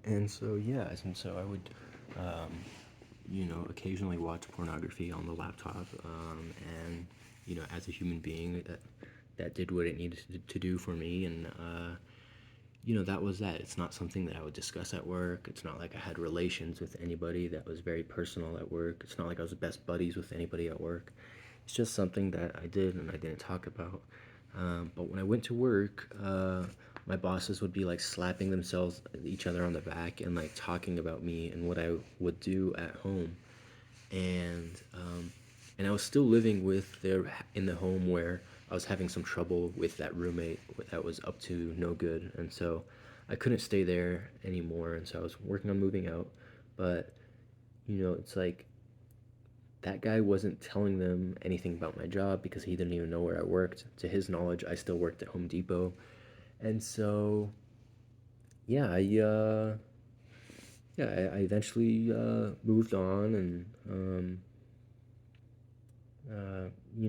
And so, yeah, and so I would, um, occasionally watch pornography on the laptop. And, as a human being, that did what it needed to do for me. And, that was that. It's not something that I would discuss at work. It's not like I had relations with anybody that was very personal at work. It's not like I was best buddies with anybody at work. It's just something that I did and I didn't talk about. But when I went to work, my bosses would be like slapping themselves, each other on the back, and like talking about me and what I would do at home. And I was still living with their in the home where I was having some trouble with that roommate that was up to no good, and so I couldn't stay there anymore, and so I was working on moving out. But it's like that guy wasn't telling them anything about my job because he didn't even know where I worked. To his knowledge, I still worked at Home Depot, and so yeah, I eventually moved on, and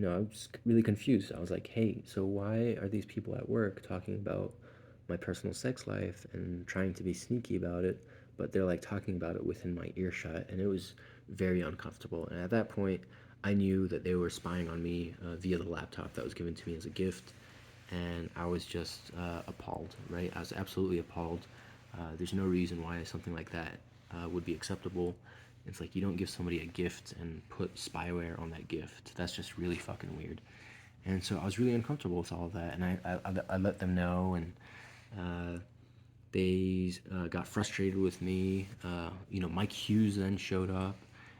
I was really confused. I was like, hey, so why are these people at work talking about my personal sex life and trying to be sneaky about it, but they're like talking about it within my earshot? And it was very uncomfortable. And at that point, I knew that they were spying on me via the laptop that was given to me as a gift. And I was just appalled, right? I was absolutely appalled. There's no reason why something like that would be acceptable. It's like you don't give somebody a gift and put spyware on that gift. That's just really fucking weird. And so I was really uncomfortable with all of that, and I let them know, and uh, they got frustrated with me. Mike Hughes then showed up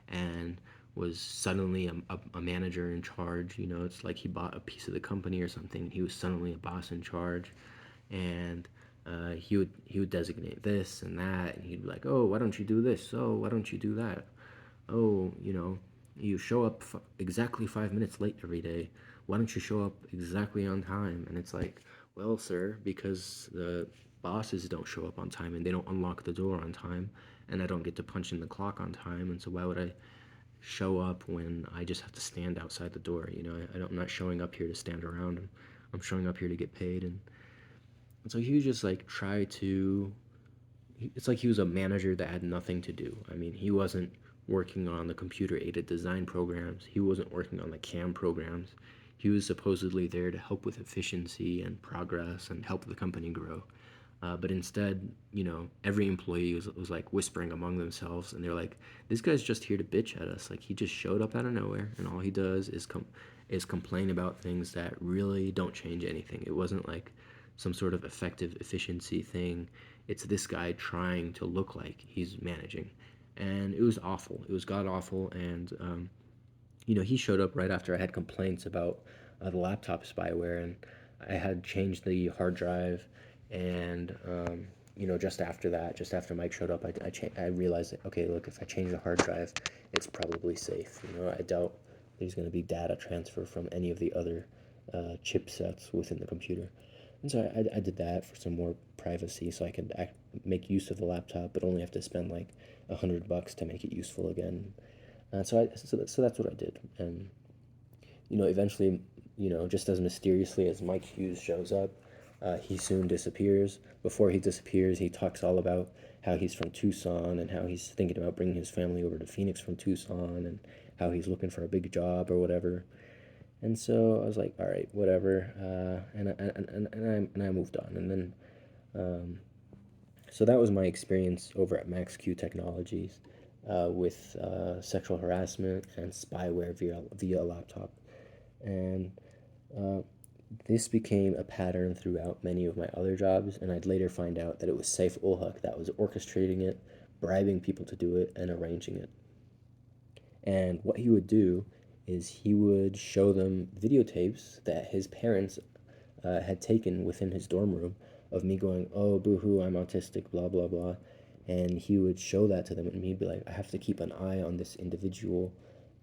and was suddenly a manager in charge. It's like he bought a piece of the company or something. He was suddenly a boss in charge, and he would designate this and that, and he'd be like, "Oh, why don't you do this? Oh, why don't you do that? Oh, you show up exactly 5 minutes late every day. Why don't you show up exactly on time?" And it's like, well, sir, because the bosses don't show up on time and they don't unlock the door on time, and I don't get to punch in the clock on time, and so why would I show up when I just have to stand outside the door? I'm not showing up here to stand around. I'm showing up here to get paid. And so he would just like try to, it's like he was a manager that had nothing to do. I mean, he wasn't working on the computer aided design programs, he wasn't working on the CAM programs. He was supposedly there to help with efficiency and progress and help the company grow. But instead, every employee was like whispering among themselves, and they're like, "This guy's just here to bitch at us. Like he just showed up out of nowhere, and all he does is complain about things that really don't change anything." It wasn't like some sort of effective efficiency thing. It's this guy trying to look like he's managing, and it was awful. It was god awful, and he showed up right after I had complaints about the laptop spyware, and I had changed the hard drive, and just after that, just after Mike showed up, I realized that, okay, look, if I change the hard drive, it's probably safe. I doubt there's going to be data transfer from any of the other chipsets within the computer. And so I did that for some more privacy, so I could make use of the laptop, but only have to spend like $100 to make it useful again. So that's what I did. And eventually, just as mysteriously as Mike Hughes shows up, he soon disappears. Before he disappears, he talks all about how he's from Tucson and how he's thinking about bringing his family over to Phoenix from Tucson, and how he's looking for a big job or whatever. And so I was like, all right, whatever. And I moved on. And then, so that was my experience over at MaxQ Technologies with sexual harassment and spyware via a laptop. And uh, this became a pattern throughout many of my other jobs, and I'd later find out that it was Saif Ulhaq that was orchestrating it, bribing people to do it, and arranging it. And what he would do is he would show them videotapes that his parents had taken within his dorm room of me going, "Oh, boohoo, I'm autistic, blah, blah, blah." And he would show that to them, and he'd be like, "I have to keep an eye on this individual.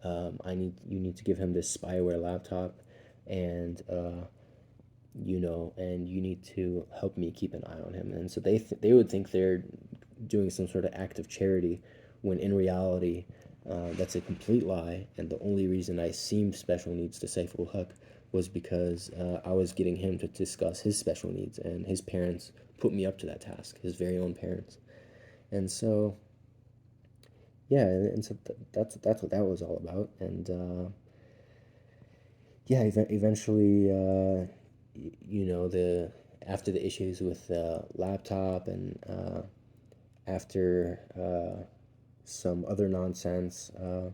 You need to give him this spyware laptop, and and you need to help me keep an eye on him." And so they would think they're doing some sort of act of charity, when in reality, that's a complete lie. And the only reason I seemed special needs to Saiful Huck was because I was getting him to discuss his special needs, and his parents put me up to that task, his very own parents. And so, yeah, and so that's what that was all about. And yeah, eventually, the after the issues with the laptop and after some other nonsense, I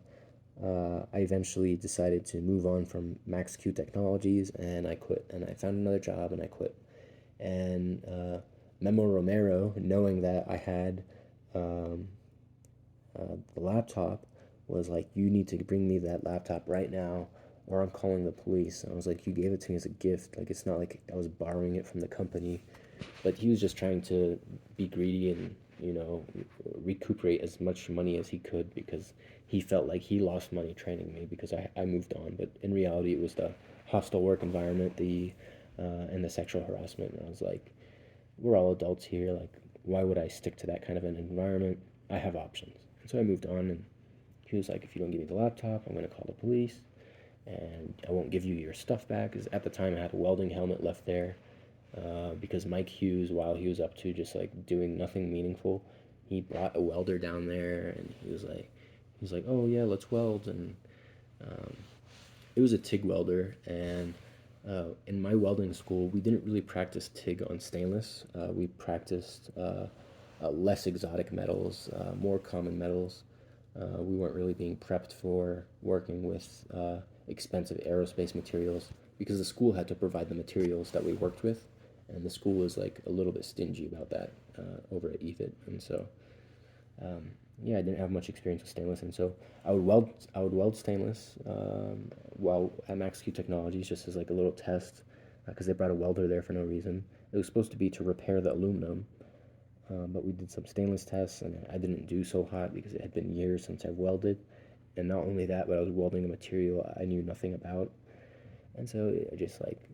eventually decided to move on from Max Q Technologies, and I quit. And I found another job, and I quit. And Memo Romero, knowing that I had um, the laptop, was like, "You need to bring me that laptop right now, or I'm calling the police." And I was like, "You gave it to me as a gift. Like, it's not like I was borrowing it from the company." But he was just trying to be greedy and, recuperate as much money as he could because he felt like he lost money training me because I moved on. But in reality, it was the hostile work environment, and the sexual harassment. And I was like, we're all adults here. Like, why would I stick to that kind of an environment? I have options. And so I moved on, and he was like, if you don't give me the laptop, I'm going to call the police, and I won't give you your stuff back. Because at the time, I had a welding helmet left there because Mike Hughes, while he was up to just like doing nothing meaningful, he brought a welder down there, and he was like, oh yeah, let's weld. And um, it was a TIG welder, and in my welding school, we didn't really practice TIG on stainless. We practiced less exotic metals, more common metals. We weren't really being prepped for working with expensive aerospace materials because the school had to provide the materials that we worked with, and the school was like a little bit stingy about that over at EVIT, and so um, yeah, I didn't have much experience with stainless, and so I would weld stainless while at Max Q Technologies just as like a little test because they brought a welder there for no reason. It was supposed to be to repair the aluminum, but we did some stainless tests, and I didn't do so hot because it had been years since I welded, and not only that, but I was welding a material I knew nothing about, and so I just like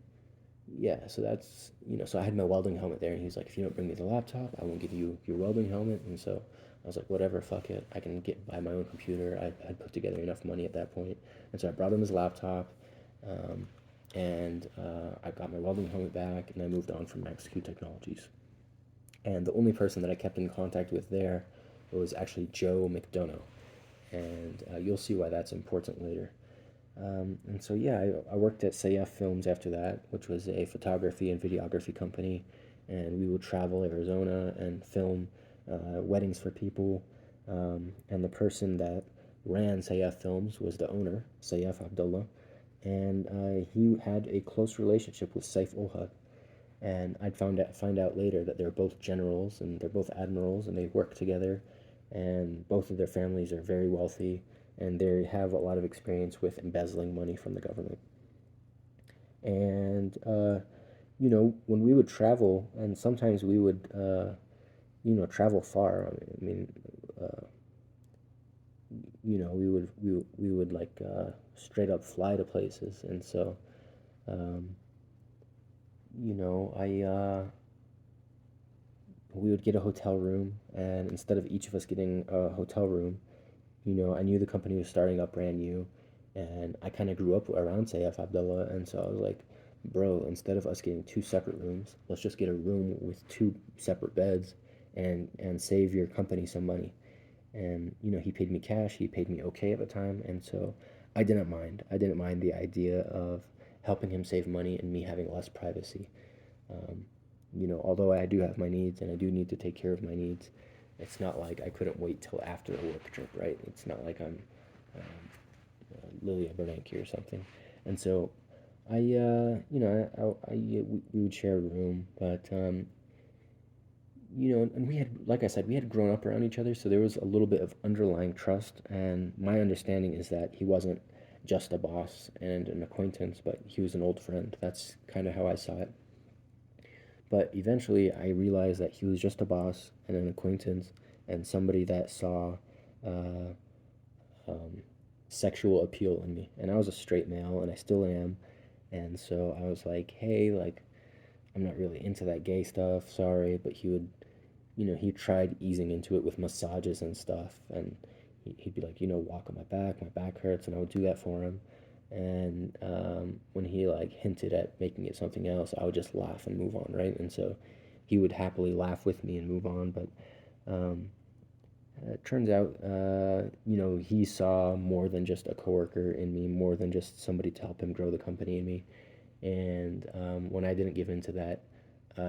yeah, so so I had my welding helmet there, and he was like, if you don't bring me the laptop, I won't give you your welding helmet. And so I was like, whatever, fuck it. I can buy my own computer. I'd put together enough money at that point. And so I brought him his laptop, um, and I got my welding helmet back, and I moved on from Max Q Technologies. And the only person that I kept in contact with there was actually Joe McDonough. And you'll see why that's important later. And so, yeah, I worked at Sayef Films after that, which was a photography and videography company. And we would travel Arizona and film weddings for people. And the person that ran Sayef Films was the owner, Sayef Abdullah. And he had a close relationship with Saif ul and I'd find out later that they're both generals and they're both admirals and they work together, and both of their families are very wealthy and they have a lot of experience with embezzling money from the government. And when we would travel, and sometimes we would travel far. I mean, uh, we would like straight up fly to places, and so um, I we would get a hotel room, and instead of each of us getting a hotel room, I knew the company was starting up brand new, and I kind of grew up around Sayef Abdullah, and so I was like, bro, instead of us getting two separate rooms, let's just get a room with two separate beds, and save your company some money. And he paid me cash. He paid me okay at the time, and so I didn't mind. I didn't mind the idea of helping him save money and me having less privacy. Um, although I do have my needs and I do need to take care of my needs, it's not like I couldn't wait till after a work trip, right? It's not like I'm Lilia Bernanke or something. And so we would share a room, but and we had, like I said, we had grown up around each other, so there was a little bit of underlying trust. And my understanding is that he wasn't just a boss and an acquaintance, but he was an old friend. That's kind of how I saw it. But eventually, I realized that he was just a boss and an acquaintance and somebody that saw uh, um, sexual appeal in me. And I was a straight male, and I still am. And so I was like, hey, like, I'm not really into that gay stuff, sorry. But he tried easing into it with massages and stuff. And he'd be like, walk on my back hurts. And I would do that for him. And when he like hinted at making it something else, I would just laugh and move on, right? And so he would happily laugh with me and move on. But um, turns out, he saw more than just a coworker in me, more than just somebody to help him grow the company in me. And when I didn't give in to that,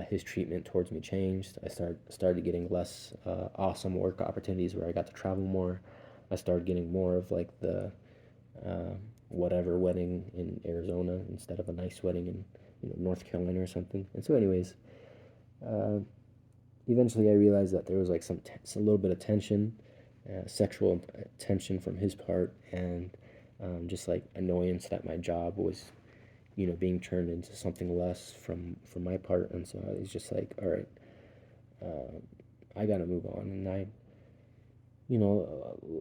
his treatment towards me changed. I started getting less awesome work opportunities where I got to travel more. I started getting more of like the uh, whatever wedding in Arizona instead of a nice wedding in North Carolina or something. And so, anyways, uh, eventually I realized that there was like a little bit of tension, sexual tension from his part, and just like annoyance that my job was being turned into something less from my part. And so I was just like, all right, I gotta move on. And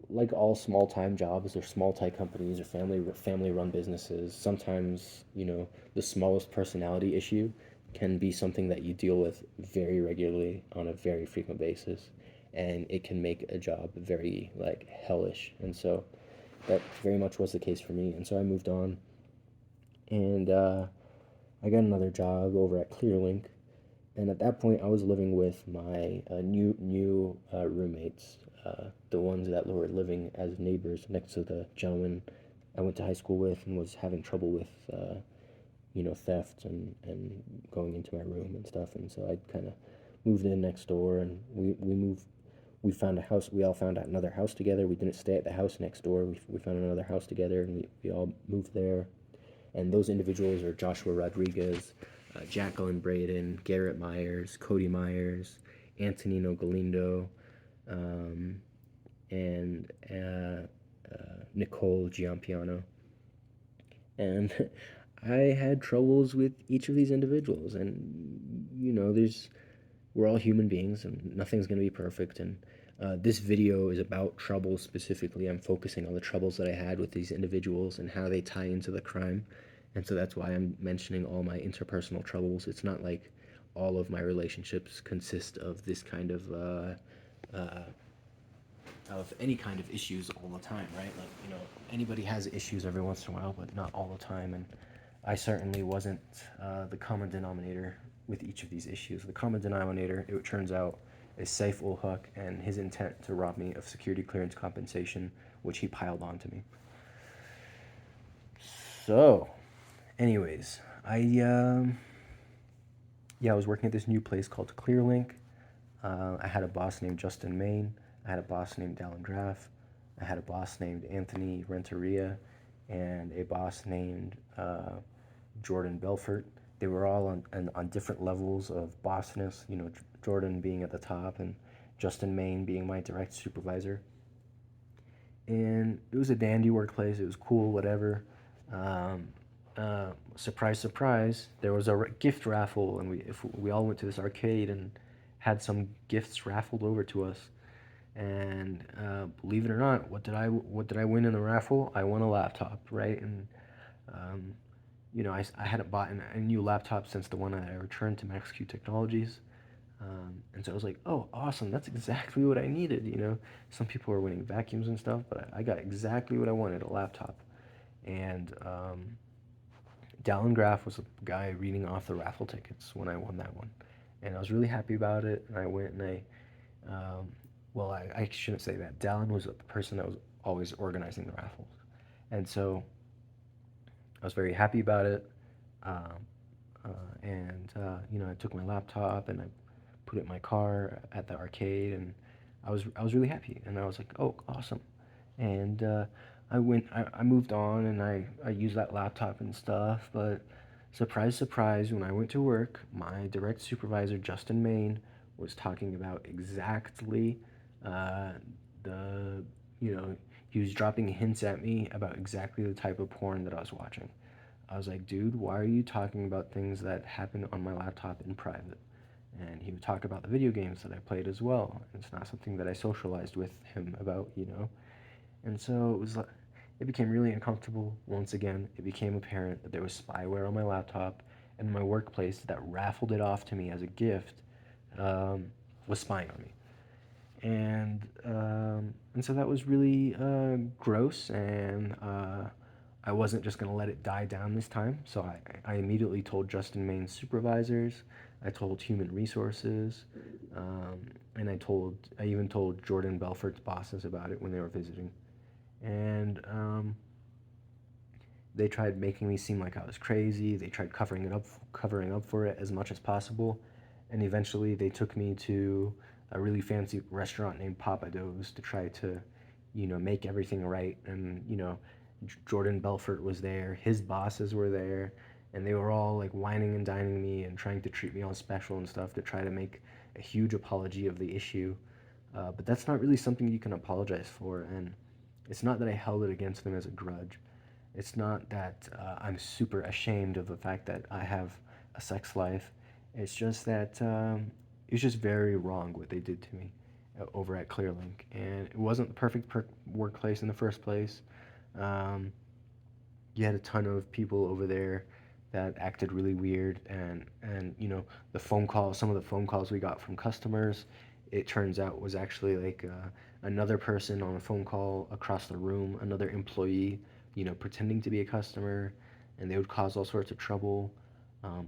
like all small time jobs or small time companies or family run businesses, sometimes the smallest personality issue can be something that you deal with very regularly on a very frequent basis, and it can make a job very like hellish. And so that very much was the case for me. And so I moved on, and I got another job over at Clearlink, and at that point, I was living with my new roommates, the ones that were living as neighbors next to the gentleman I went to high school with and was having trouble with, theft and going into my room and stuff. And so I kind of moved in next door, and we moved. We found a house. We all found out another house together. We didn't stay at the house next door. We found another house together, and we all moved there. And those individuals are Joshua Rodriguez, Jacqueline Braden, Garrett Myers, Cody Myers, Antonino Galindo, um, and Nicole Giampiano. And I had troubles with each of these individuals. And, we're all human beings and nothing's going to be perfect. And this video is about troubles specifically. I'm focusing on the troubles that I had with these individuals and how they tie into the crime. And so that's why I'm mentioning all my interpersonal troubles. It's not like all of my relationships consist of this kind of any kind of issues all the time, right? Like, anybody has issues every once in a while, but not all the time. And I certainly wasn't the common denominator with each of these issues. The common denominator, it turns out, is Saif ul Huq and his intent to rob me of security clearance compensation, which he piled onto me. So, anyways, I was working at this new place called Clearlink. I had a boss named Justin Main. I had a boss named Dallin Graff. I had a boss named Anthony Renteria, and a boss named Jordan Belfort. They were all on different levels of bossness, Jordan being at the top and Justin Main being my direct supervisor. And it was a dandy workplace. It was cool, whatever. Um, Surprise, surprise, there was a gift raffle, and we all went to this arcade and had some gifts raffled over to us. And believe it or not, what did I win in the raffle? I won a laptop, right? And um, I hadn't bought a new laptop since the one I returned to MaxQ Technologies. And so I was like, oh, awesome, that's exactly what I needed. Some people were winning vacuums and stuff, but I got exactly what I wanted, a laptop. And Dallin Graff was the guy reading off the raffle tickets when I won that one. And I was really happy about it. And I went and well, I shouldn't say that. Dallin was the person that was always organizing the raffles. And so I was very happy about it. Um, I took my laptop and I put it in my car at the arcade, and I was really happy. And I was like, oh, awesome. And I moved on, and I used that laptop and stuff. But surprise, surprise, when I went to work, my direct supervisor, Justin Main, was talking about exactly uh, the, he was dropping hints at me about exactly the type of porn that I was watching. I was like, dude, why are you talking about things that happen on my laptop in private? And he would talk about the video games that I played as well. It's not something that I socialized with him about. And so it became really uncomfortable. Once again, it became apparent that there was spyware on my laptop, and my workplace that raffled it off to me as a gift um, was spying on me. And so that was really gross, and I wasn't just going to let it die down this time. So I immediately told Justin Main's supervisors. I told human resources. Um, and I even told Jordan Belfort's bosses about it when they were visiting. And they tried making me seem like I was crazy. They tried covering up for it as much as possible. And eventually they took me to a really fancy restaurant named Papados to try to, make everything right. And, Jordan Belfort was there, his bosses were there, and they were all like whining and dining me and trying to treat me all special and stuff to try to make a huge apology of the issue. But that's not really something you can apologize for. And it's not that I held it against them as a grudge. It's not that I'm super ashamed of the fact that I have a sex life. It's just that it's just very wrong what they did to me over at Clearlink, and it wasn't the perfect workplace in the first place. Um, you had a ton of people over there that acted really weird, and some of the phone calls we got from customers, it turns out was actually like another person on a phone call across the room, another employee, pretending to be a customer, and they would cause all sorts of trouble.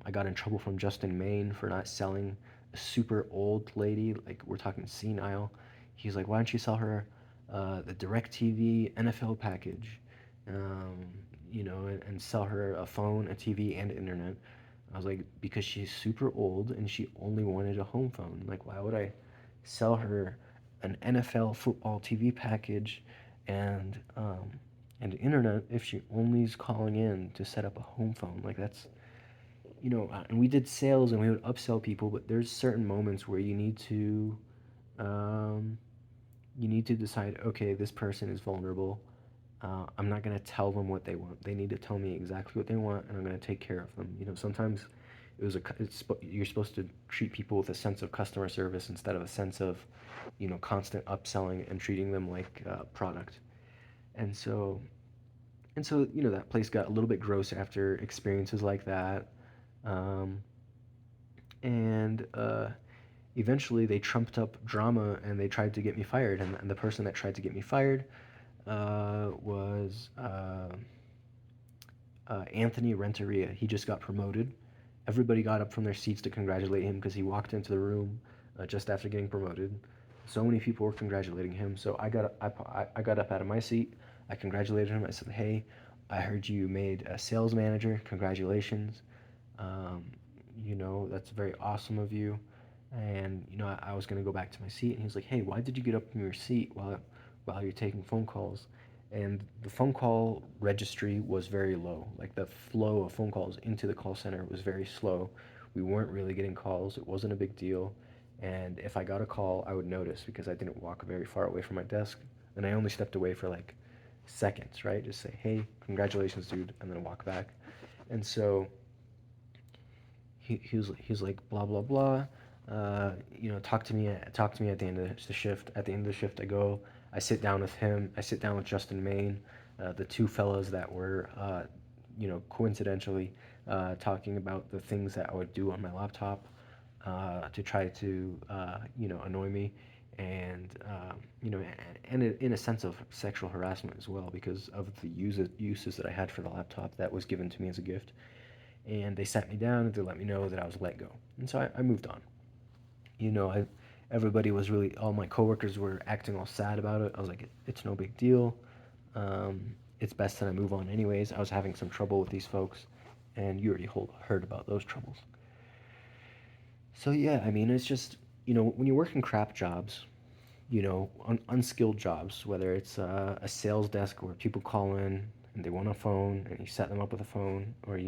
I got in trouble from Justin Main for not selling a super old lady, like we're talking senile. He's like, why don't you sell her the DirecTV NFL package? Um, and sell her a phone, a TV, and internet. I was like, because she's super old and she only wanted a home phone. Like, why would I sell her an NFL football TV package and and internet if she only is calling in to set up a home phone? Like, that's and we did sales and we would upsell people, but there's certain moments where um, you need to decide, okay, this person is vulnerable. I'm not going to tell them what they want. They need to tell me exactly what they want, and I'm going to take care of them. Sometimes you're supposed to treat people with a sense of customer service instead of a sense of, constant upselling and treating them like product. And so, that place got a little bit gross after experiences like that. Um, and eventually they trumped up drama and they tried to get me fired. And the person that tried to get me fired was Anthony Renteria. He just got promoted. Everybody got up from their seats to congratulate him because he walked into the room just after getting promoted. So many people were congratulating him. So I got up out of my seat. I congratulated him. I said, "Hey, I heard you made a sales manager. Congratulations. Um, that's very awesome of you." And I was gonna go back to my seat, and he was like, "Hey, why did you get up from your seat while you're taking phone calls?" And the phone call registry was very low. Like the flow of phone calls into the call center was very slow. We weren't really getting calls. It wasn't a big deal. And if I got a call, I would notice because I didn't walk very far away from my desk. And I only stepped away for like seconds, right? Just say, "Hey, congratulations, dude," and then walk back. And so he was like blah blah blah. Talk to me at the end of the shift. At the end of the shift, I sit down with him. I sit down with Justin Main, the two fellows that were, coincidentally, talking about the things that I would do on my laptop to try to, annoy me, and and in a sense of sexual harassment as well because of the uses that I had for the laptop that was given to me as a gift. And they sat me down and they let me know that I was let go. And so I moved on. Everybody was really, all my coworkers were acting all sad about it. I was like, it's no big deal. It's best that I move on anyways. I was having some trouble with these folks, and you already heard about those troubles. So yeah, I mean, it's just, when you work in crap jobs, unskilled jobs, whether it's a sales desk where people call in and they want a phone and you set them up with a phone, or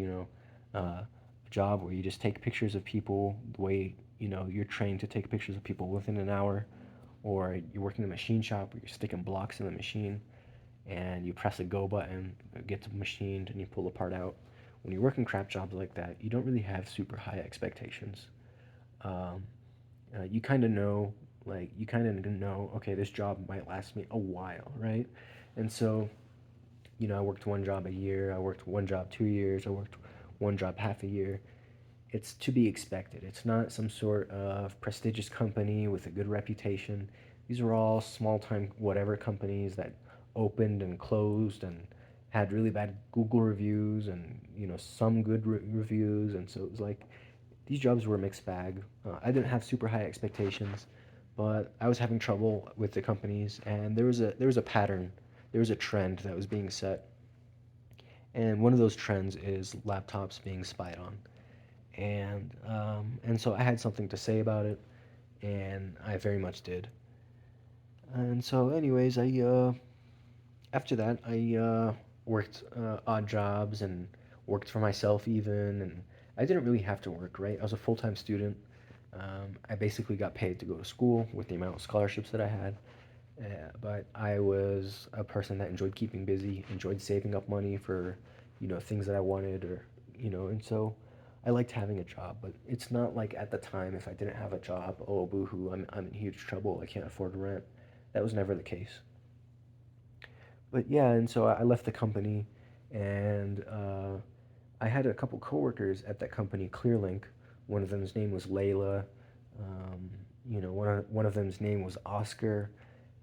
a job where you just take pictures of people the way you're trained to take pictures of people within an hour, or you're working in a machine shop where you're sticking blocks in the machine and you press a go button, it gets machined, and you pull the part out. When you work in crap jobs like that, you don't really have super high expectations. Um, you kind of know, okay, this job might last me a while, right? And so, I worked one job a year, I worked one job 2 years, I worked one job half a year. It's to be expected. It's not some sort of prestigious company with a good reputation. These are all small time whatever companies that opened and closed, had really bad Google reviews and some good reviews, and so it was like these jobs were a mixed bag. I didn't have super high expectations, but I was having trouble with the companies, and there was a pattern, there was a trend that was being set, and one of those trends is laptops being spied on, and so I had something to say about it, and I very much did. And so, anyways, I after that I worked odd jobs and worked for myself even, and I didn't really have to work. Right, I was a full time student. I basically got paid to go to school with the amount of scholarships that I had. But I was a person that enjoyed keeping busy, enjoyed saving up money for, things that I wanted, or, and so I liked having a job. But it's not like at the time, if I didn't have a job, oh, boohoo, I'm in huge trouble. I can't afford rent. That was never the case. But yeah, and so I left the company, and I had a couple coworkers at that company, Clearlink. One of them's name was Layla. One of them's name was Oscar,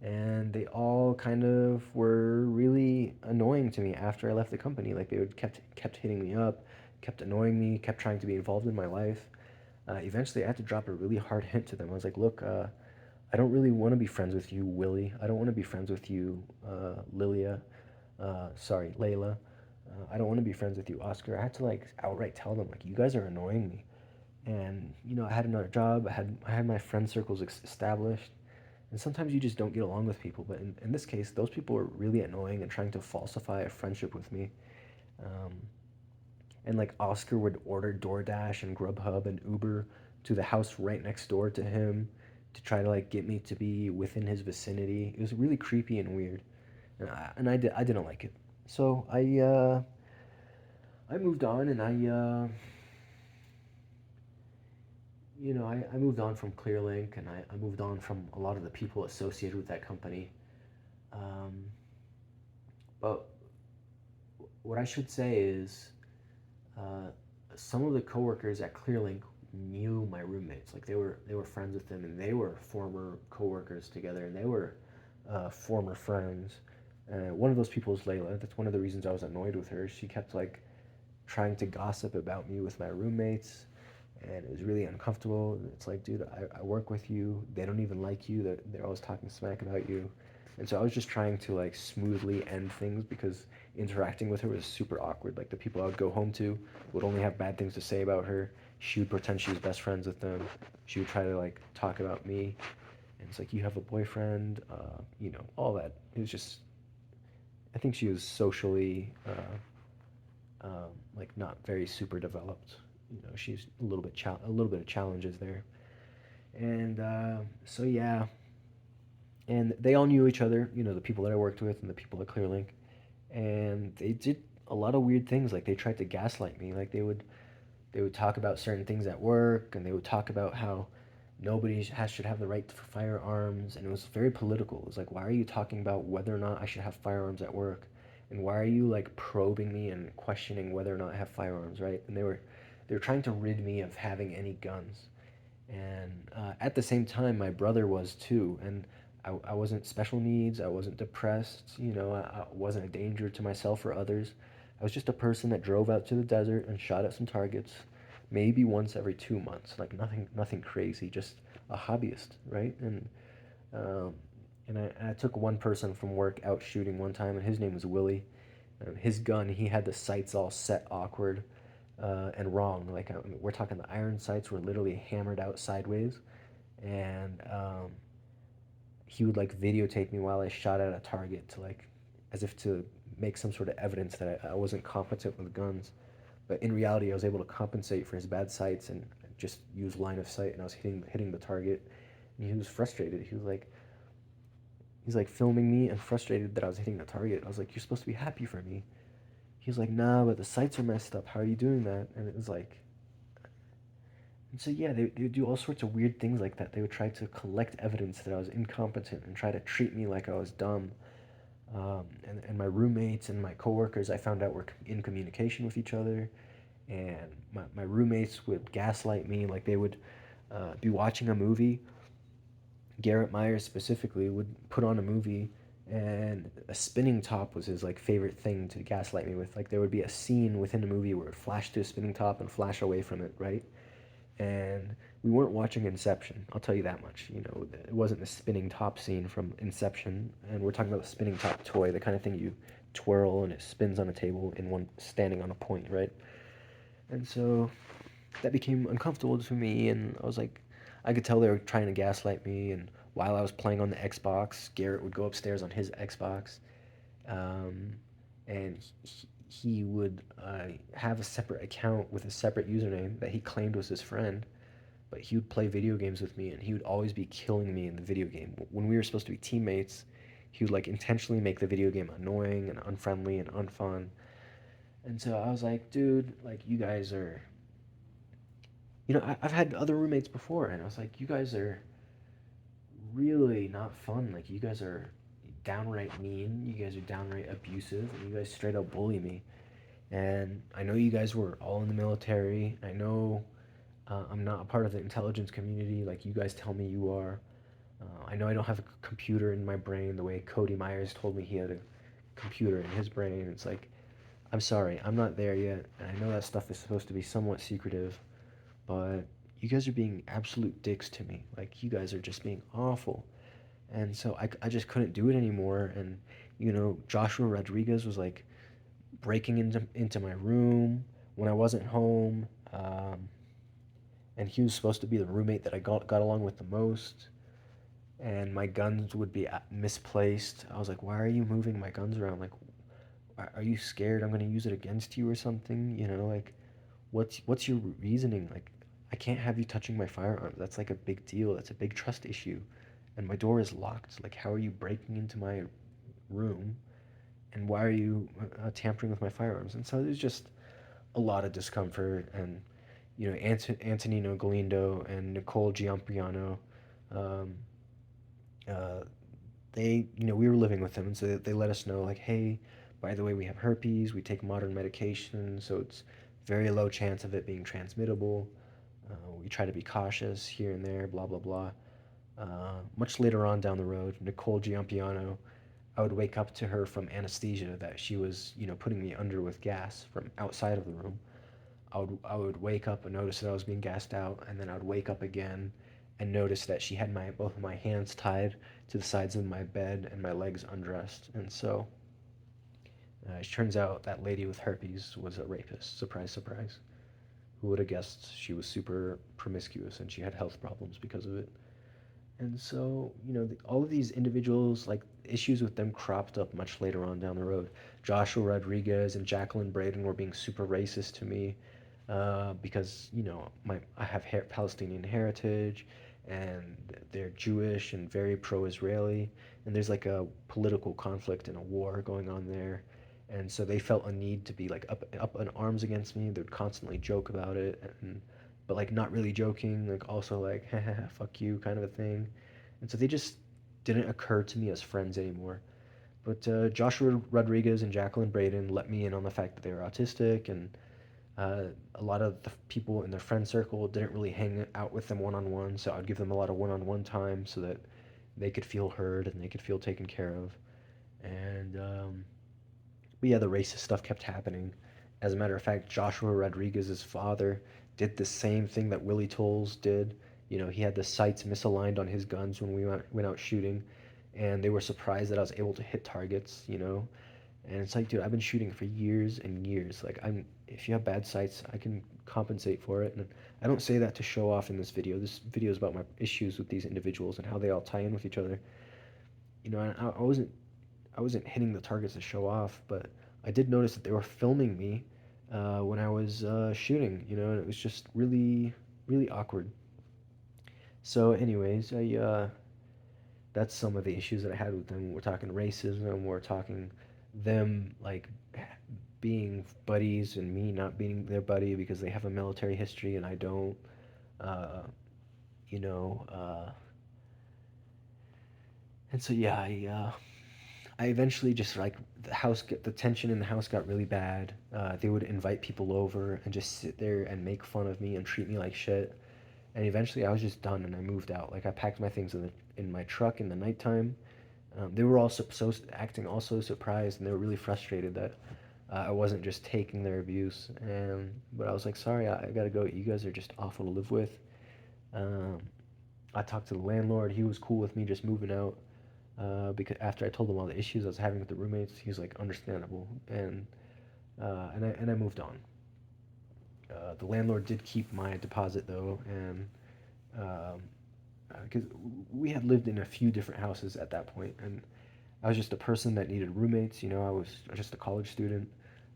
and they all kind of were really annoying to me after I left the company. Like they would kept hitting me up, kept annoying me, kept trying to be involved in my life. Eventually, I had to drop a really hard hint to them. I was like, "Look, I don't really want to be friends with you, Willie. I don't want to be friends with you, Lilia. Sorry, Layla. I don't want to be friends with you, Oscar." I had to like outright tell them like, "You guys are annoying me." And I had another job. I had my friend circles established, and sometimes you just don't get along with people. But in this case, those people were really annoying and trying to falsify a friendship with me. Um, and like Oscar would order DoorDash and Grubhub and Uber to the house right next door to him to try to like get me to be within his vicinity. It was really creepy and weird, and I didn't like it. So I moved on, and I moved on from Clearlink, and I moved on from a lot of the people associated with that company. Um, but what I should say is, uh, some of the coworkers at Clearlink knew my roommates. Like they were friends with them, and they were former coworkers together, and they were former friends. One of those people is Layla. That's one of the reasons I was annoyed with her. She kept like trying to gossip about me with my roommates, and it was really uncomfortable. It's like, dude, I work with you. They don't even like you. They're always talking smack about you. And so I was just trying to like smoothly end things because interacting with her was super awkward. Like the people I would go home to would only have bad things to say about her. She would pretend she was best friends with them. She would try to like talk about me. And it's like, you have a boyfriend, all that. It was just, I think she was socially like not very super developed. She's a little bit of challenges there, and so yeah, and they all knew each other. The people that I worked with and the people at Clearlink, and they did a lot of weird things. Like they tried to gaslight me. Like they would talk about certain things at work, and they would talk about how should have the right for firearms, and it was very political. It was like, why are you talking about whether or not I should have firearms at work, and why are you like probing me and questioning whether or not I have firearms, right? And they were trying to rid me of having any guns, and at the same time, my brother was too, and I wasn't special needs. I wasn't depressed. I wasn't a danger to myself or others. I was just a person that drove out to the desert and shot at some targets, maybe once every 2 months. Like nothing crazy, just a hobbyist, right? Um, and I took one person from work out shooting one time, and his name was Willie. His gun, he had the sights all set awkward and wrong. Like we're talking, the iron sights were literally hammered out sideways, and he would like videotape me while I shot at a target to like, as if to make some sort of evidence that I wasn't competent with guns. But in reality, I was able to compensate for his bad sights and just use line of sight, and I was hitting the target. And he was frustrated. He's like filming me and frustrated that I was hitting the target. I was like, "You're supposed to be happy for me." He's like, "Nah, but the sights are messed up. How are you doing that?" And it was like, and so yeah, they would do all sorts of weird things like that. They would try to collect evidence that I was incompetent and try to treat me like I was dumb. And my roommates and my coworkers, I found out, were in communication with each other. And my roommates would gaslight me. Like they would be watching a movie. Garrett Myers specifically would put on a movie, and a spinning top was his like favorite thing to gaslight me with. Like there would be a scene within the movie where it flashed to a spinning top and flash away from it, right? And we weren't watching Inception. I'll tell you that much. You know, it wasn't the spinning top scene from Inception, and we're talking about the spinning top toy, the kind of thing you twirl and it spins on a table in one standing on a point, right? And so that became uncomfortable to me, and I was like, I could tell they were trying to gaslight me. And while I was playing on the Xbox, Garrett would go upstairs on his Xbox, um, and he would have a separate account with a separate username that he claimed was his friend, but he would play video games with me and he would always be killing me in the video game. When we were supposed to be teammates, he would like intentionally make the video game annoying and unfriendly and unfun. And so I was like, dude, like you guys are, I've had other roommates before, and I was like, you guys are really not fun. Like you guys are downright mean. You guys are downright abusive, and you guys straight up bully me. And I know you guys were all in the military. I know I'm not a part of the intelligence community like you guys tell me you are. I know I don't have a computer in my brain the way Cody Myers told me he had a computer in his brain. It's like, I'm sorry, I'm not there yet. And I know that stuff is supposed to be somewhat secretive, but you guys are being absolute dicks to me. Like, you guys are just being awful. And so I just couldn't do it anymore. And, Joshua Rodriguez was like breaking into my room when I wasn't home. And he was supposed to be the roommate that I got along with the most. And my guns would be misplaced. I was like, why are you moving my guns around? Like, are you scared I'm gonna use it against you or something? Like, what's your reasoning? Like, I can't have you touching my firearms. That's like a big deal. That's a big trust issue. And my door is locked. Like, how are you breaking into my room? And why are you tampering with my firearms? And so there's just a lot of discomfort. And Antonino Galindo and Nicole Giampiano, um, uh, we were living with them, and so they let us know, like, hey, by the way, we have herpes, we take modern medication, so it's very low chance of it being transmittable. We try to be cautious here and there, blah, blah, blah. Much later on down the road, Nicole Giampiano, I would wake up to her from anesthesia that she was, putting me under with gas from outside of the room. I would wake up and notice that I was being gassed out, and then I would wake up again and notice that she had my both of my hands tied to the sides of my bed and my legs undressed. And so it turns out that lady with herpes was a rapist. Surprise, surprise. Who would have guessed she was super promiscuous and she had health problems because of it? And so, all of these individuals, like issues with them cropped up much later on down the road. Joshua Rodriguez and Jacqueline Braden were being super racist to me because, I have Palestinian heritage and they're Jewish and very pro-Israeli. And there's like a political conflict and a war going on there. And so they felt a need to be like up in arms against me. They would constantly joke about it, but like not really joking, like also like fuck you kind of a thing. And so they just didn't occur to me as friends anymore. But Joshua Rodriguez and Jacqueline Braden let me in on the fact that they were autistic, and a lot of the people in their friend circle didn't really hang out with them one on one. So I'd give them a lot of one on one time so that they could feel heard and they could feel taken care of. And but yeah, the racist stuff kept happening. As a matter of fact, Joshua Rodriguez's father did the same thing that Willie Tolles did. He had the sights misaligned on his guns when we went out shooting, and they were surprised that I was able to hit targets. And it's like, dude, I've been shooting for years and years. Like, if you have bad sights, I can compensate for it. And I don't say that to show off in this video. This video is about my issues with these individuals and how they all tie in with each other. I wasn't hitting the targets to show off, but I did notice that they were filming me when I was shooting, and it was just really, really awkward. So, anyways, that's some of the issues that I had with them. We're talking racism, we're talking them like being buddies and me not being their buddy because they have a military history and I don't. Uh, you know, and so yeah, I eventually just like the tension in the house got really bad. They would invite people over and just sit there and make fun of me and treat me like shit. And eventually, I was just done and I moved out. Like I packed my things in my truck in the nighttime, They were all acting also surprised, and they were really frustrated that I wasn't just taking their abuse. And but I was like, sorry, I gotta go. You guys are just awful to live with. Um, I talked to the landlord. He was cool with me just moving out. Because after I told him all the issues I was having with the roommates, he was like understandable, and I moved on. The landlord did keep my deposit though, and because we had lived in a few different houses at that point, and I was just a person that needed roommates. I was just a college student.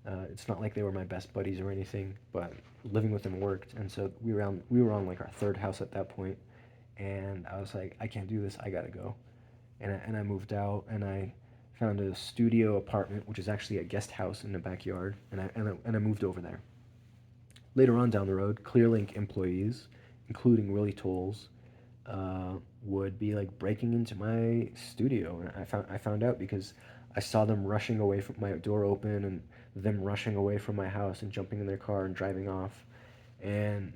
It's not like they were my best buddies or anything, but living with them worked, and so we were on like our third house at that point, and I was like, I can't do this. I gotta go, and I moved out, and I found a studio apartment, which is actually a guest house in the backyard, and I moved over there. Later on down the road, Clearlink employees, including Willie Tolles, would be like breaking into my studio, and I found out because I saw them rushing away from my door open, and them rushing away from my house and jumping in their car and driving off, and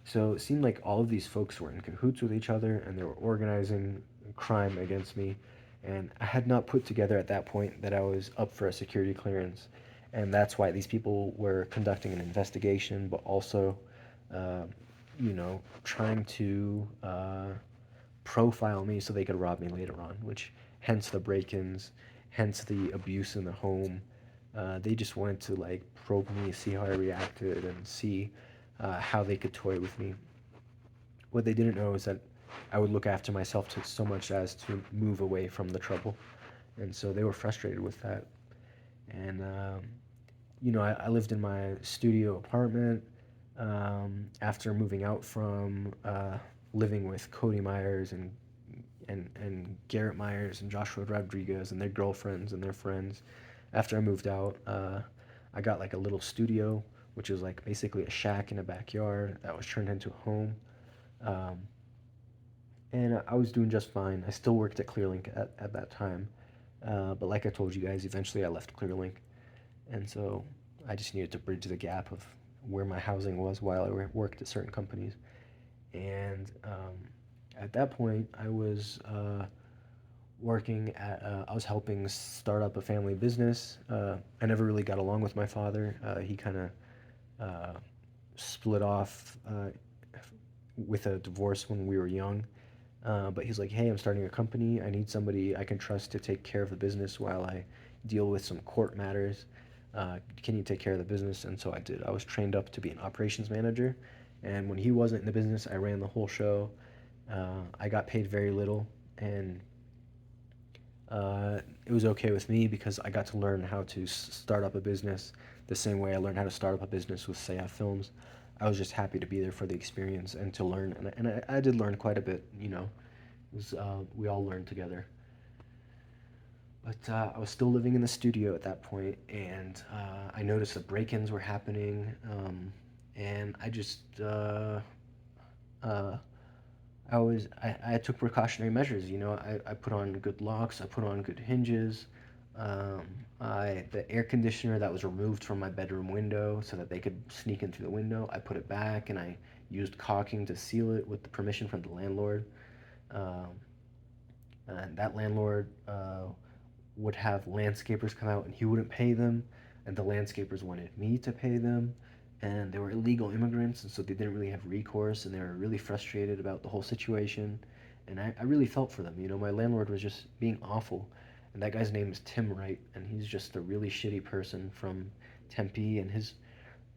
so it seemed like all of these folks were in cahoots with each other, and they were organizing crime against me, and I had not put together at that point that I was up for a security clearance, and that's why these people were conducting an investigation, but also, uh, trying to profile me so they could rob me later on, which hence the break-ins, hence the abuse in the home. They just wanted to like probe me, see how I reacted, and see how they could toy with me. What they didn't know is that I would look after myself to so much as to move away from the trouble, and so they were frustrated with that. And I lived in my studio apartment after moving out from living with Cody Myers and Garrett Myers and Joshua Rodriguez and their girlfriends and their friends. After I moved out, I got like a little studio, which is like basically a shack in a backyard that was turned into a home. Um, and I was doing just fine. I still worked at Clearlink at that time. But like I told you guys, eventually I left Clearlink. And so I just needed to bridge the gap of where my housing was while I worked at certain companies. And at that point, I was helping start up a family business. I never really got along with my father. He kind of uh, split off with a divorce when we were young. But he's like, hey, I'm starting a company. I need somebody I can trust to take care of the business while I deal with some court matters. Can you take care of the business? And so I did. I was trained up to be an operations manager. And when he wasn't in the business, I ran the whole show. I got paid very little. And it was okay with me because I got to learn how to start up a business the same way I learned how to start up a business with Sayaf Films. I was just happy to be there for the experience and to learn. And I did learn quite a bit, we all learned together. But I was still living in the studio at that point, and I noticed the break-ins were happening, and uh, I took precautionary measures. I put on good locks, I put on good hinges. Um, the air conditioner that was removed from my bedroom window so that they could sneak in through the window, I put it back, and I used caulking to seal it with the permission from the landlord. Um, and that landlord would have landscapers come out and he wouldn't pay them, and the landscapers wanted me to pay them, and they were illegal immigrants, and so they didn't really have recourse, and they were really frustrated about the whole situation, and I really felt for them. My landlord was just being awful, and that guy's name is Tim Wright, and he's just a really shitty person from Tempe, and his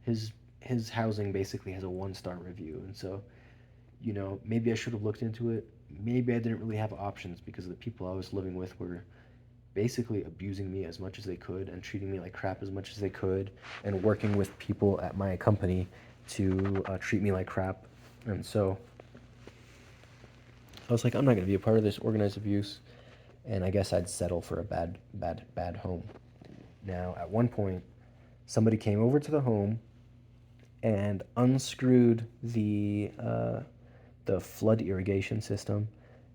his housing basically has a 1-star review, and so maybe I should have looked into it. Maybe I didn't really have options because the people I was living with were basically abusing me as much as they could and treating me like crap as much as they could, and working with people at my company to treat me like crap. And so I was like, I'm not going to be a part of this organized abuse, and I guess I'd settle for a bad, bad, bad home. Now, at one point, somebody came over to the home and unscrewed the flood irrigation system.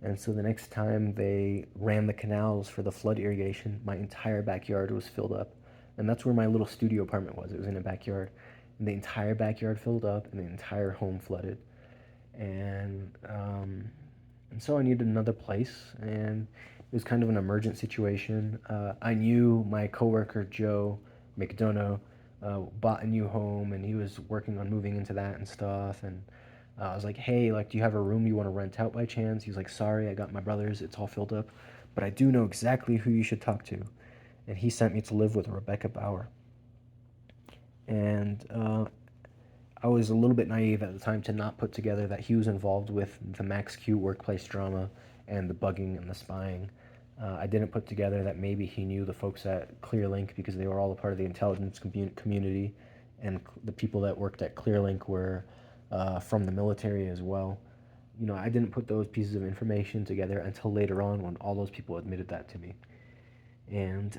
And so the next time they ran the canals for the flood irrigation, my entire backyard was filled up. And that's where my little studio apartment was. It was in a backyard. And the entire backyard filled up and the entire home flooded. And so I needed another place. And It was kind of an emergent situation. I knew my coworker Joe McDonough bought a new home, and he was working on moving into that and stuff. And I was like, "Hey, like, do you have a room you want to rent out by chance?" He's like, "Sorry, I got my brother's. It's all filled up, but I do know exactly who you should talk to." And he sent me to live with Rebecca Bauer. And I was a little bit naive at the time to not put together that he was involved with the Max Q workplace drama and the bugging and the spying. I didn't put together that maybe he knew the folks at ClearLink because they were all a part of the intelligence community, and the people that worked at ClearLink were from the military as well. You know, I didn't put those pieces of information together until later on when all those people admitted that to me. And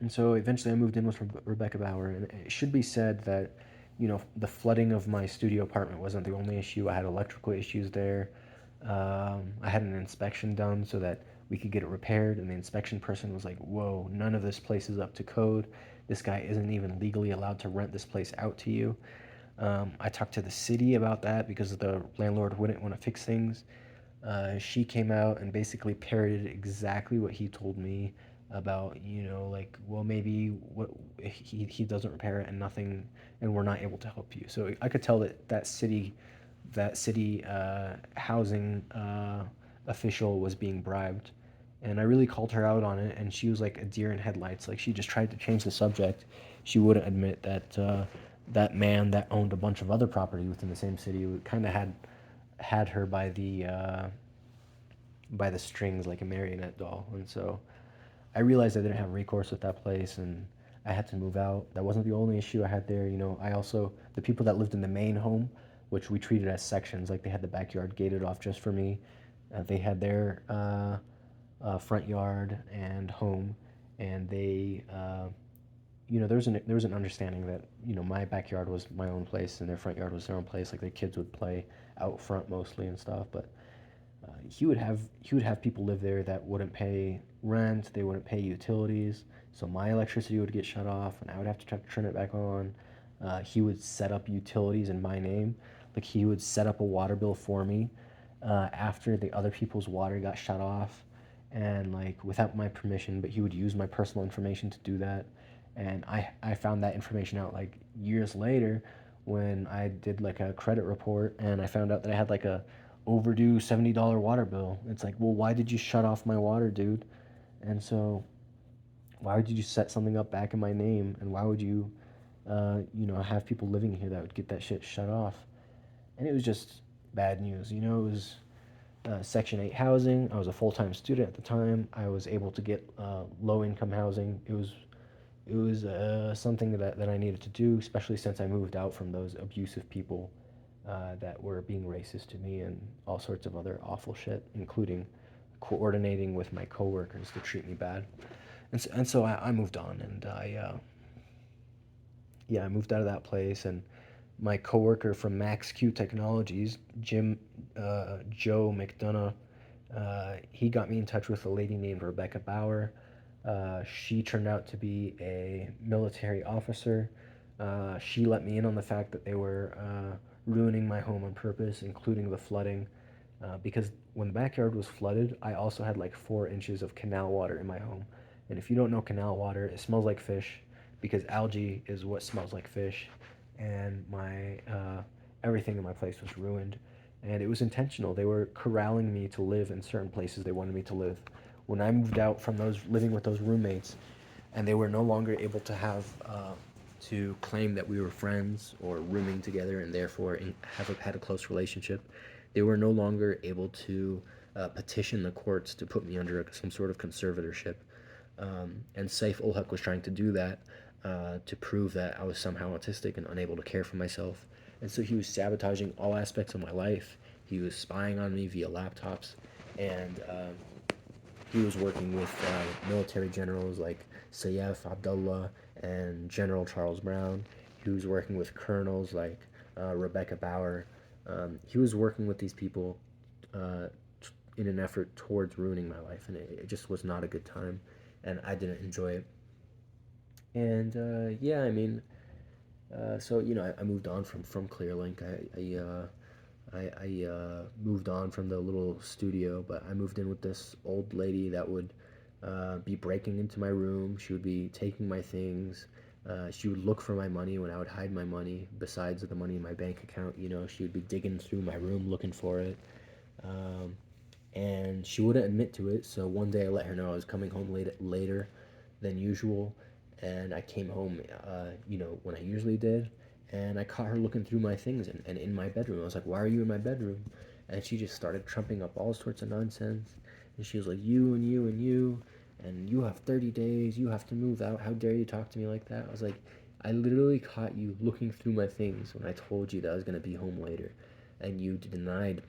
and so eventually I moved in with Rebecca Bauer. And it should be said that, you know, the flooding of my studio apartment wasn't the only issue. I had electrical issues there. I had an inspection done so that we could get it repaired. And the inspection person was like, whoa, none of this place is up to code. This guy isn't even legally allowed to rent this place out to you. I talked to the city about that because the landlord wouldn't want to fix things. She came out and basically parroted exactly what he told me about, you know, like, well, maybe what he doesn't repair it and nothing, and we're not able to help you. So I could tell that that city housing official was being bribed, and I really called her out on it, and she was like a deer in headlights. Like, she just tried to change the subject. She wouldn't admit that that man that owned a bunch of other property within the same city kind of had her by the strings like a marionette doll. And so I realized I didn't have recourse with that place, and I had to move out. That wasn't the only issue I had there. You know, I also, the people that lived in the main home, which we treated as sections, like they had the backyard gated off just for me. They had their front yard and home, and they, you know, there was an understanding that, you know, my backyard was my own place and their front yard was their own place. Like, their kids would play out front mostly and stuff. But he would have people live there that wouldn't pay rent, they wouldn't pay utilities, so my electricity would get shut off, and I would have to try to turn it back on. He would set up utilities in my name, like he would set up a water bill for me after the other people's water got shut off, and like without my permission, but he would use my personal information to do that. And I found that information out like years later when I did like a credit report, and I found out that I had like a overdue $70 water bill. It's like, well, why did you shut off my water, dude? And so, why would you set something up back in my name? And why would you, you know, have people living here that would get that shit shut off? And it was just bad news. You know, it was Section 8 housing. I was a full time student at the time. I was able to get low income housing. It was something that I needed to do, especially since I moved out from those abusive people that were being racist to me and all sorts of other awful shit, including coordinating with my coworkers to treat me bad. And so I moved on, and yeah, I moved out of that place. And my coworker from Max Q Technologies, Joe McDonough, he got me in touch with a lady named Rebecca Bauer. She turned out to be a military officer. She let me in on the fact that they were ruining my home on purpose, including the flooding. Because when the backyard was flooded, I also had like 4 inches of canal water in my home. And if you don't know canal water, it smells like fish because algae is what smells like fish. And my everything in my place was ruined. And it was intentional. They were corralling me to live in certain places they wanted me to live. When I moved out from those living with those roommates, and they were no longer able to have to claim that we were friends or rooming together and therefore had a close relationship. They were no longer able to petition the courts to put me under some sort of conservatorship. And Saif ul Haq was trying to do that to prove that I was somehow autistic and unable to care for myself. And so he was sabotaging all aspects of my life. He was spying on me via laptops, and he was working with military generals like Saif Abdullah and General Charles Brown. He was working with colonels like Rebecca Bauer. He was working with these people uh, in an effort towards ruining my life, and it just was not a good time, and I didn't enjoy it. And yeah, I mean, so you know, I moved on from ClearLink. I I moved on from the little studio, but I moved in with this old lady that would be breaking into my room. She would be taking my things. She would look for my money when I would hide my money, besides the money in my bank account. She would be digging through my room looking for it. Um, and she wouldn't admit to it. So one day I let her know I was coming home later than usual, and I came home, when I usually did, and I caught her looking through my things and in my bedroom. I was like, "Why are you in my bedroom?" And she just started trumping up all sorts of nonsense, and she was like, "You and you and you, and you have 30 days. You have to move out. How dare you talk to me like that?" I was like, "I literally caught you looking through my things when I told you that I was gonna be home later, and you denied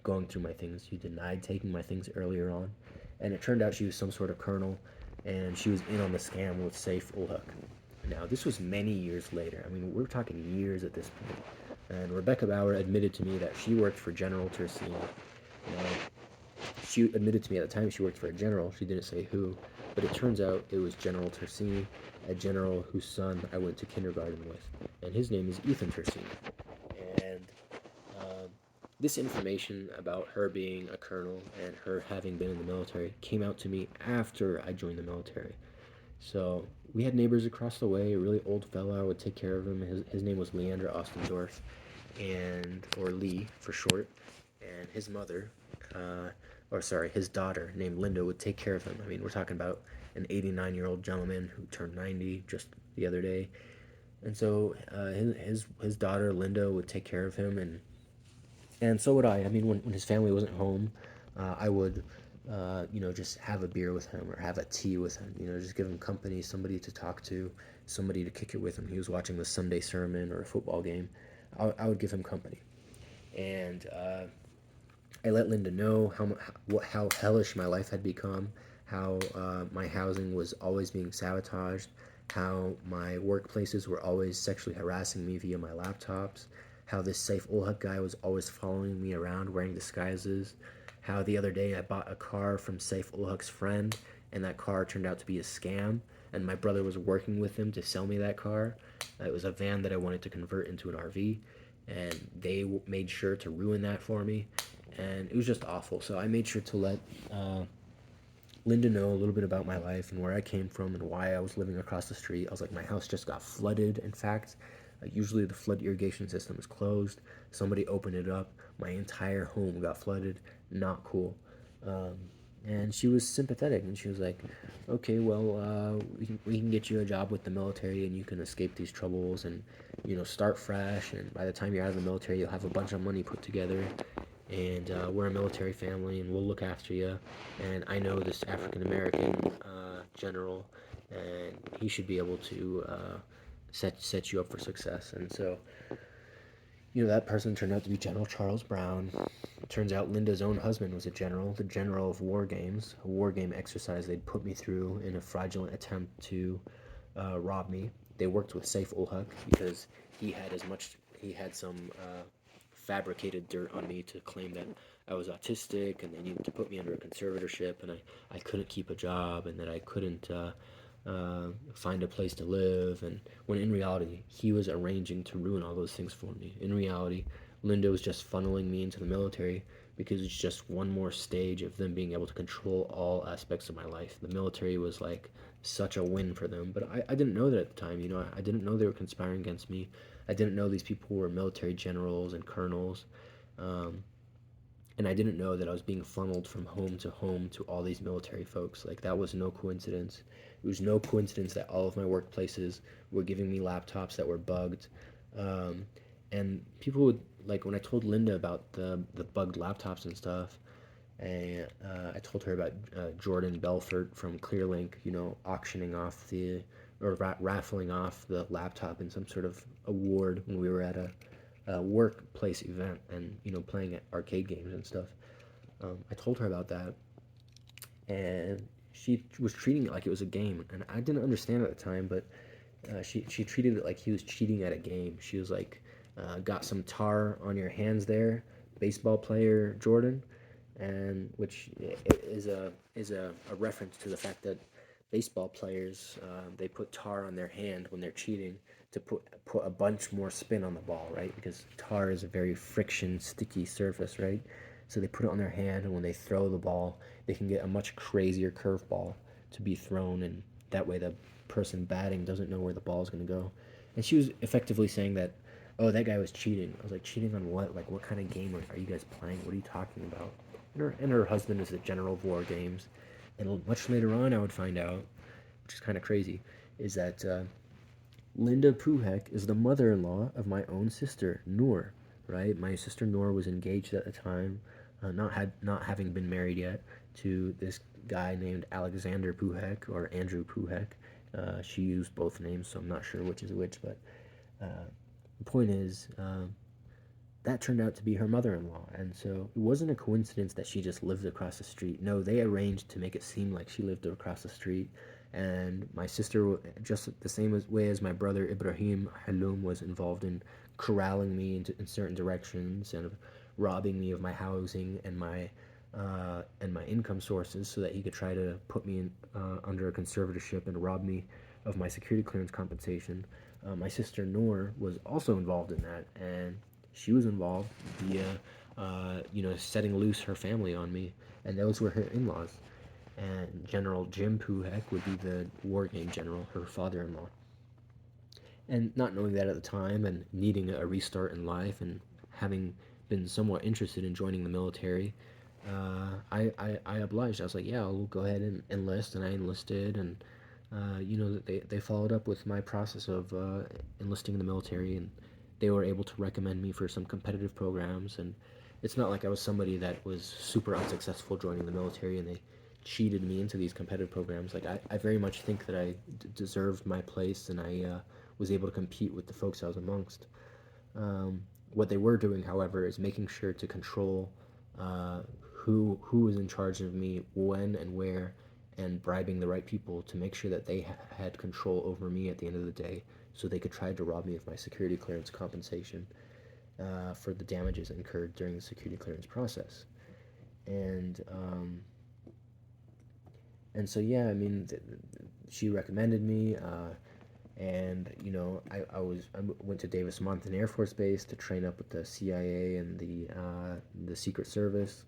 going through my things. You denied taking my things earlier on." And it turned out she was some sort of colonel, and she was in on the scam with Safe Ulhuk. Now, this was many years later. I mean, we're talking years at this point. And Rebecca Bauer admitted to me that she worked for General Tersini. Now, she admitted to me at the time she worked for a general. She didn't say who, but it turns out it was General Tersini, a general whose son I went to kindergarten with. And his name is Ethan Tersini. And um, this information about her being a colonel and her having been in the military came out to me after I joined the military. So we had neighbors across the way, a really old fellow. I would take care of him. His name was Leander Ostendorf, or Lee for short. And his mother, his daughter named Linda would take care of him. I mean, we're talking about an 89-year-old gentleman who turned 90 just the other day. And so his daughter Linda would take care of him, and so would I. I mean, when his family wasn't home, I would, just have a beer with him or have a tea with him. Just give him company, somebody to talk to, somebody to kick it with him. He was watching the Sunday sermon or a football game. I would give him company, and I let Linda know how hellish my life had become, how my housing was always being sabotaged, how my workplaces were always sexually harassing me via my laptops, how this Safe Ulhut guy was always following me around wearing disguises, how the other day I bought a car from Safe Ulhuk's friend, and that car turned out to be a scam, and my brother was working with him to sell me that car. It was a van that I wanted to convert into an RV, and they made sure to ruin that for me, and it was just awful. So I made sure to let Linda know a little bit about my life and where I came from and why I was living across the street. I was like, my house just got flooded. In fact, usually the flood irrigation system is closed. Somebody opened it up. My entire home got flooded. Not cool. Um, and she was sympathetic, and she was like, "Okay, well, we can get you a job with the military, and you can escape these troubles, and start fresh. And by the time you're out of the military, you'll have a bunch of money put together, and we're a military family, and we'll look after you. And I know this African American general, and he should be able to set you up for success." And so, that person turned out to be General Charles Brown. It turns out Linda's own husband was a general, the general of war games, a war game exercise they'd put me through in a fraudulent attempt to rob me. They worked with Saif Ulhaq because he had some fabricated dirt on me to claim that I was autistic, and they needed to put me under a conservatorship, and I couldn't keep a job, and that I couldn't find a place to live. And when in reality, he was arranging to ruin all those things for me. In reality, Linda was just funneling me into the military because it's just one more stage of them being able to control all aspects of my life. The military was like such a win for them, but I didn't know that at the time. I didn't know they were conspiring against me. I didn't know these people were military generals and colonels. Um, and I didn't know that I was being funneled from home to all these military folks. Like, that was no coincidence. It was no coincidence that all of my workplaces were giving me laptops that were bugged. Um, and people would, like, when I told Linda about the bugged laptops and stuff, and I told her about Jordan Belfort from Clearlink, auctioning off raffling off the laptop in some sort of award when we were at a workplace event, and playing at arcade games and stuff. I told her about that, and she was treating it like it was a game, and I didn't understand at the time, but she treated it like he was cheating at a game. She was like, "Got some tar on your hands there, baseball player Jordan," and which is a reference to the fact that baseball players, they put tar on their hand when they're cheating to put a bunch more spin on the ball, right? Because tar is a very friction, sticky surface, right? So they put it on their hand, and when they throw the ball, they can get a much crazier curveball to be thrown, and that way the person batting doesn't know where the ball is going to go. And she was effectively saying that, oh, that guy was cheating. I was like, cheating on what? Like, what kind of game are you guys playing? What are you talking about? And her husband is a general of war games. And much later on, I would find out, which is kind of crazy, is that Linda Puhek is the mother-in-law of my own sister, Noor. Right? My sister Noor was engaged at the time, not having been married yet, to this guy named Alexander Puhek or Andrew Puhek. She used both names, so I'm not sure which is which, but the point is, that turned out to be her mother-in-law, and so it wasn't a coincidence that she just lived across the street. No, they arranged to make it seem like she lived across the street, and my sister, just the same way as my brother Ibrahim Haloum, was involved in corralling me in certain directions and robbing me of my housing and my income sources so that he could try to put me in, under a conservatorship and rob me of my security clearance compensation. My sister Noor was also involved in that, and she was involved via, setting loose her family on me, and those were her in-laws. And General Jim Puhek would be the war game general, her father-in-law. And not knowing that at the time, and needing a restart in life, and having been somewhat interested in joining the military, I obliged. I was like, yeah, I'll go ahead and enlist, and I enlisted, and they followed up with my process of enlisting in the military, and they were able to recommend me for some competitive programs. And it's not like I was somebody that was super unsuccessful joining the military, and they cheated me into these competitive programs. Like I very much think that I deserved my place, and I was able to compete with the folks I was amongst. What they were doing, however, is making sure to control who was in charge of me, when and where, and bribing the right people to make sure that they had control over me at the end of the day, so they could try to rob me of my security clearance compensation for the damages incurred during the security clearance process. And so yeah, I mean, she recommended me. And I went to Davis Monthan Air Force Base to train up with the CIA and the Secret Service,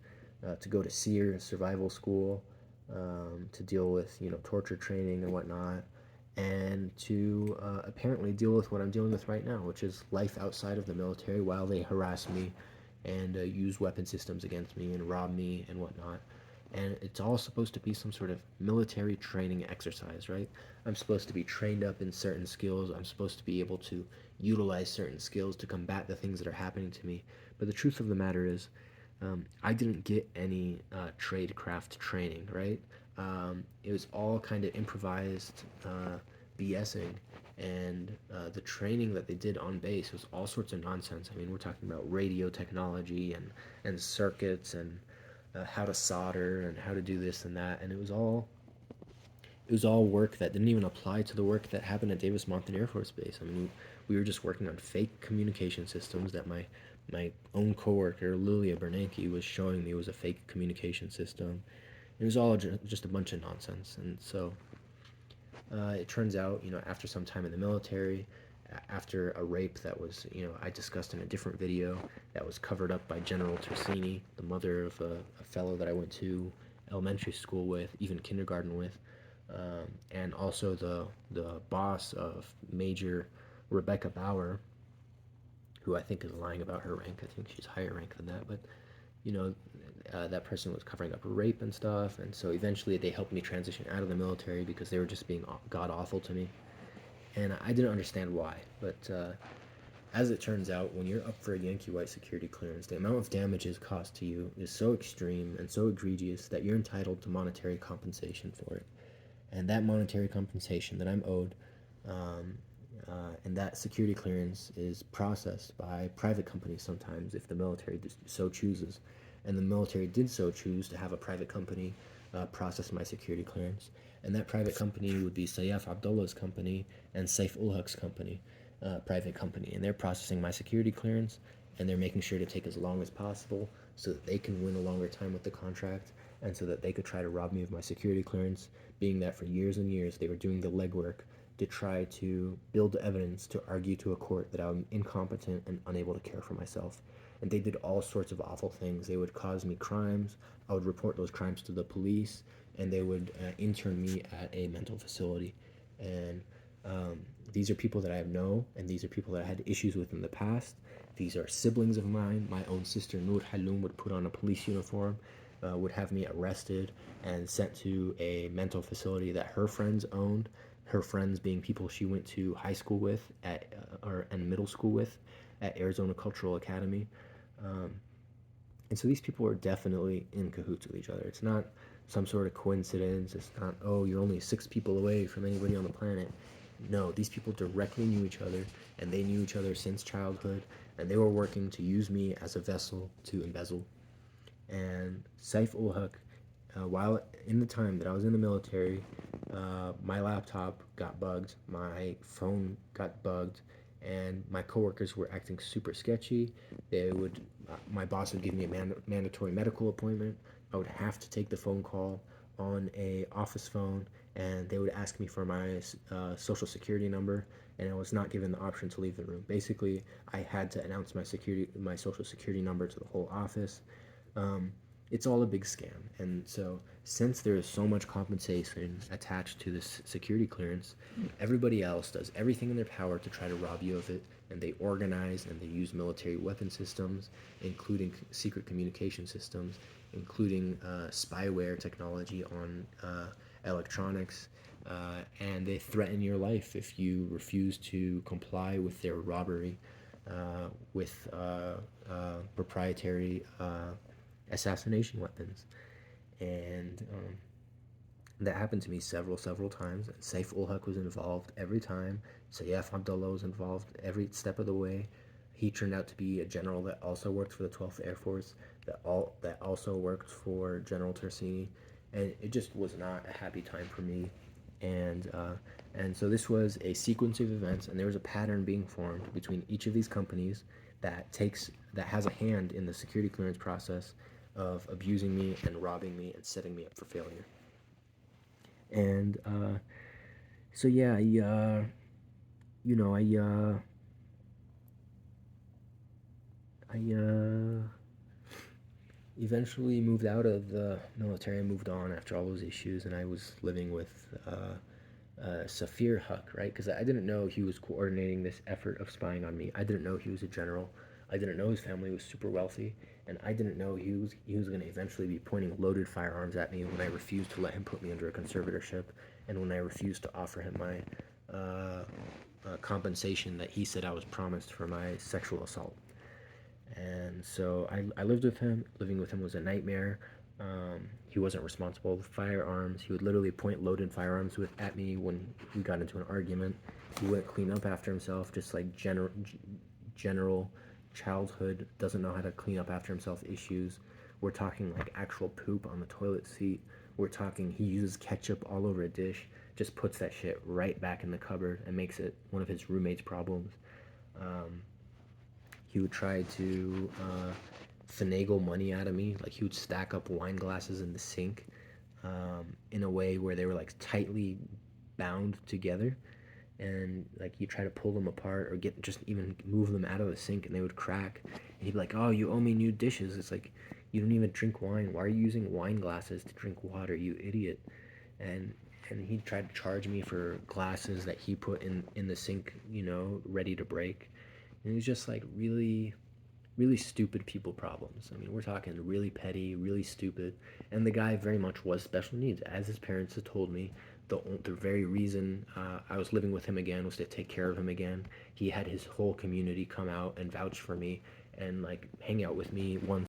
to go to SEER survival school, to deal with torture training and whatnot, and to apparently deal with what I'm dealing with right now, which is life outside of the military while they harass me and use weapon systems against me and rob me and whatnot. And it's all supposed to be some sort of military training exercise, right? I'm supposed to be trained up in certain skills. I'm supposed to be able to utilize certain skills to combat the things that are happening to me. But the truth of the matter is, I didn't get any tradecraft training, right? It was all kind of improvised BSing, and the training that they did on base was all sorts of nonsense. I mean, we're talking about radio technology and circuits and how to solder and how to do this and that, and it was all work that didn't even apply to the work that happened at Davis Monthan Air Force Base. I mean, we were just working on fake communication systems that my own coworker Lilia Bernanke was showing me was a fake communication system. It was all just a bunch of nonsense. And so it turns out, after some time in the military, after a rape that was, I discussed in a different video, that was covered up by General Tersini, the mother of a fellow that I went to elementary school with, even kindergarten with, and also the boss of Major Rebecca Bauer, who I think is lying about her rank. I think she's higher rank than that, but that person was covering up rape and stuff, and so eventually they helped me transition out of the military because they were just being god awful to me, and I didn't understand why. But as it turns out, when you're up for a Yankee White security clearance, the amount of damages caused to you is so extreme and so egregious that you're entitled to monetary compensation for it. And that monetary compensation that I'm owed, and that security clearance is processed by private companies sometimes if the military so chooses. And the military did so choose to have a private company process my security clearance. And that private company would be Sayyaf Abdullah's company and Saif ul Haq's company, private company. And they're processing my security clearance, and they're making sure to take as long as possible so that they can win a longer time with the contract. and so that they could try to rob me of my security clearance, being that for years and years they were doing the legwork to try to build evidence to argue to a court that I'm incompetent and unable to care for myself. And they did all sorts of awful things. They would cause me crimes. I would report those crimes to the police, and they would intern me at a mental facility. And um, these are people that I know, and these are people that I had issues with in the past. These are siblings of mine. My own sister, Nur Haloum, would put on a police uniform, would have me arrested and sent to a mental facility that her friends owned. Her friends being people she went to high school with and middle school with at Arizona Cultural Academy. Um, and so these people are definitely in cahoots with each other. It's not some sort of coincidence. It's not, oh, you're only 6 people away from anybody on the planet. No, these people directly knew each other, and they knew each other since childhood, and they were working to use me as a vessel to embezzle. And Saif ul Haq, while in the time that I was in the military, my laptop got bugged, my phone got bugged, and my coworkers were acting super sketchy. My boss would give me a mandatory medical appointment. I would have to take the phone call on a office phone, and they would ask me for my social security number, and I was not given the option to leave the room. Basically, I had to announce my social security number to the whole office. um, it's all a big scam. And so, since there is so much compensation attached to this security clearance, everybody else does everything in their power to try to rob you of it. And they organize and they use military weapon systems, including secret communication systems, including spyware technology on electronics. And they threaten your life if you refuse to comply with their robbery with proprietary assassination weapons. And that happened to me several times. And Saif ul Haq was involved every time. Sayef Abdullah was involved every step of the way. He turned out to be a general that also worked for the 12th Air Force, that also worked for General Tersini, and it just was not a happy time for me. And so this was a sequence of events, and there was a pattern being formed between each of these companies that has a hand in the security clearance process of abusing me and robbing me and setting me up for failure. And so yeah, you know, I eventually moved out of the military. I moved on after all those issues, and I was living with Safir Huck, right? Because I didn't know he was coordinating this effort of spying on me. I didn't know he was a general. I didn't know his family was super wealthy, and I didn't know he was going to eventually be pointing loaded firearms at me when I refused to let him put me under a conservatorship, and when I refused to offer him my compensation that he said I was promised for my sexual assault. And so I lived with him. Living with him was a nightmare. He wasn't responsible with firearms. He would literally point loaded firearms at me when we got into an argument. He wouldn't clean up after himself, just like general childhood, doesn't know how to clean up after himself issues. We're talking like actual poop on the toilet seat. We're talking he uses ketchup all over a dish, just puts that shit right back in the cupboard and makes it one of his roommate's problems. Um, he would try to finagle money out of me. Like he would stack up wine glasses in the sink in a way where they were like tightly bound together, and like you try to pull them apart or get just even move them out of the sink and they would crack. And he'd be like, "Oh, you owe me new dishes." It's like, you don't even drink wine. Why are you using wine glasses to drink water, you idiot? And he tried to charge me for glasses that he put in the sink, ready to break. And it was just like really stupid people problems. I mean, we're talking really petty, really stupid. And the guy very much was special needs, as his parents had told me. The very reason I was living with him again was to take care of him again. He had his whole community come out and vouch for me and like hang out with me once